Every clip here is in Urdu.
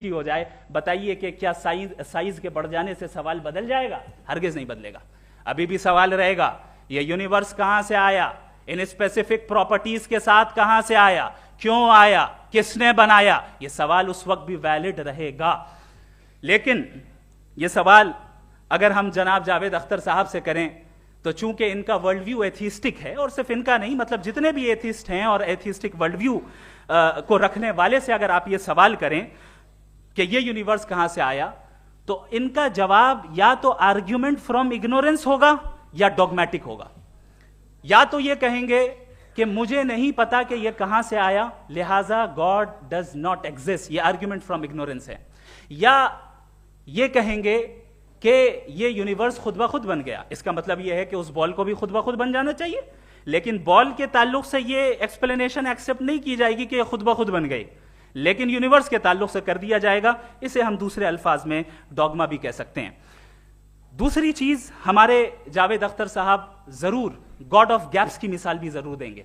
کی ہو جائے، بتائیے کہ کیا سائز کے بڑھ جانے سے سوال بدل جائے گا؟ ہرگز نہیں بدلے گا، ابھی بھی سوال رہے گا یہ یونیورس کہاں سے آیا، ان اسپیسیفک پراپرٹیز کے ساتھ کہاں سے آیا، کیوں آیا، کس نے بنایا، یہ سوال اس وقت بھی ویلڈ رہے گا۔ لیکن یہ سوال اگر ہم جناب جاوید اختر صاحب سے کریں تو چونکہ ان کا ورلڈ ویو ایتھیسٹک ہے، اور صرف ان کا نہیں، مطلب جتنے بھی ایتھیسٹ ہیں اور ایتھیسٹک ورلڈ ویو کو رکھنے والے سے اگر آپ یہ سوال کریں کہ یہ یونیورس کہاں سے آیا، تو ان کا جواب یا تو آرگیومنٹ فرام اگنورنس ہوگا یا ڈوگمیٹک ہوگا۔ یا تو یہ کہیں گے کہ مجھے نہیں پتا کہ یہ کہاں سے آیا، لہٰذا گاڈ ڈز ناٹ ایگزسٹ، یہ آرگیومنٹ فرام اگنورنس ہے، یا یہ کہیں گے کہ یہ یونیورس خود بخود بن گیا۔ اس کا مطلب یہ ہے کہ اس بال کو بھی خود بخود بن جانا چاہیے، لیکن بال کے تعلق سے یہ ایکسپلینیشن ایکسپٹ نہیں کی جائے گی کہ یہ خود بخود بن گئی، لیکن یونیورس کے تعلق سے کر دیا جائے گا۔ اسے ہم دوسرے الفاظ میں ڈوگما بھی کہہ سکتے ہیں۔ دوسری چیز، ہمارے جاوید اختر صاحب ضرور گاڈ آف گیپس کی مثال بھی ضرور دیں گے،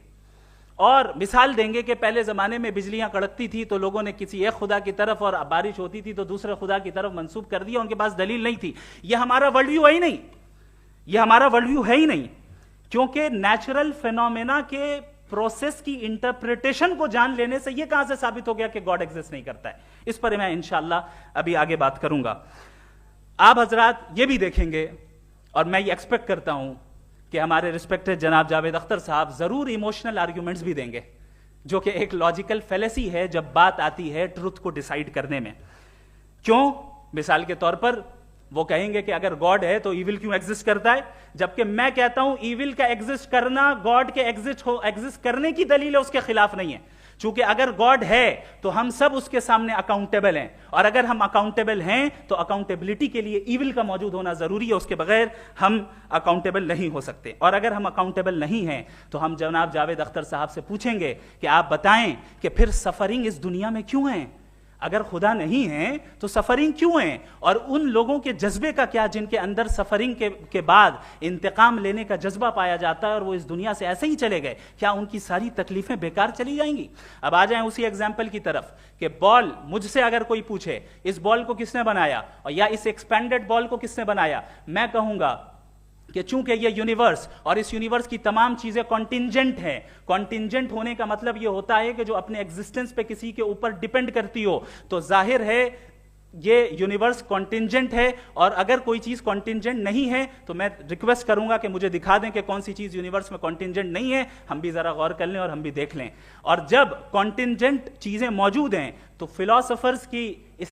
اور مثال دیں گے کہ پہلے زمانے میں بجلیاں کڑکتی تھی تو لوگوں نے کسی ایک خدا کی طرف، اور بارش ہوتی تھی تو دوسرے خدا کی طرف منسوب کر دیا، ان کے پاس دلیل نہیں تھی۔ یہ ہمارا ورلڈ ویو ہے ہی نہیں، یہ ہمارا ورلڈ ویو ہے ہی نہیں، کیونکہ نیچرل فینومینا کے پروسیس کی انٹرپریٹیشن کو جان لینے سے یہ کہاں سے ثابت ہو گیا کہ گاڈ ایگزسٹ نہیں کرتا ہے؟ اس پر میں انشاءاللہ ابھی آگے بات کروں گا۔ آپ حضرات یہ بھی دیکھیں گے، اور میں یہ ایکسپیکٹ کرتا ہوں کہ ہمارے ریسپیکٹڈ جناب جاوید اختر صاحب ضرور ایموشنل آرگیومنٹس بھی دیں گے، جو کہ ایک لاجیکل فیلیسی ہے جب بات آتی ہے ٹروتھ کو ڈیسائیڈ کرنے میں۔ کیوں؟ مثال کے طور پر وہ کہیں گے کہ اگر گاڈ ہے تو ایول کیوں ایگزسٹ کرتا ہے، جبکہ میں کہتا ہوں ایول کا ایگزسٹ کرنا گاڈ کے ایگزسٹ کرنے کی دلیل ہے، اس کے خلاف نہیں ہے۔ چونکہ اگر گاڈ ہے تو ہم سب اس کے سامنے اکاؤنٹیبل ہیں، اور اگر ہم اکاؤنٹیبل ہیں تو اکاؤنٹیبلٹی کے لیے ایول کا موجود ہونا ضروری ہے، اس کے بغیر ہم اکاؤنٹیبل نہیں ہو سکتے۔ اور اگر ہم اکاؤنٹیبل نہیں ہیں تو ہم جناب جاوید اختر صاحب سے پوچھیں گے کہ آپ بتائیں کہ پھر سفرنگ اس دنیا میں کیوں ہیں؟ اگر خدا نہیں ہے تو سفرنگ کیوں ہیں؟ اور ان لوگوں کے جذبے کا کیا جن کے اندر سفرنگ کے بعد انتقام لینے کا جذبہ پایا جاتا ہے اور وہ اس دنیا سے ایسے ہی چلے گئے؟ کیا ان کی ساری تکلیفیں بیکار چلی جائیں گی؟ اب آ جائیں اسی ایگزامپل کی طرف کہ بال، مجھ سے اگر کوئی پوچھے اس بال کو کس نے بنایا، اور یا اس ایکسپینڈڈ بال کو کس نے بنایا، میں کہوں گا کہ چونکہ یہ یونیورس اور اس یونیورس کی تمام چیزیں کانٹینجنٹ ہیں۔ کانٹینجنٹ ہونے کا مطلب یہ ہوتا ہے کہ جو اپنے ایگزسٹنس پہ کسی کے اوپر ڈیپینڈ کرتی ہو، تو ظاہر ہے یہ یونیورس کانٹینجنٹ ہے، اور اگر کوئی چیز کانٹینجنٹ نہیں ہے تو میں ریکویسٹ کروں گا کہ مجھے دکھا دیں کہ کون سی چیز یونیورس میں کانٹینجنٹ نہیں ہے، ہم بھی ذرا غور کر لیں اور ہم بھی دیکھ لیں۔ اور جب کانٹینجنٹ چیزیں موجود ہیں تو فلاسفرز کی